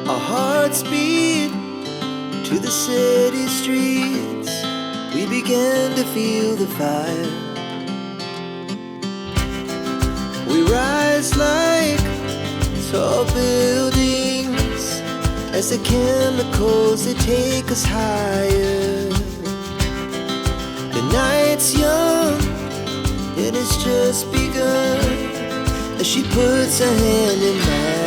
Our hearts beat to the city streets. We began to feel the fire. We rise like tall buildings as the chemicals, they take us higher. The night's young, it has just begun as she puts her hand in mine.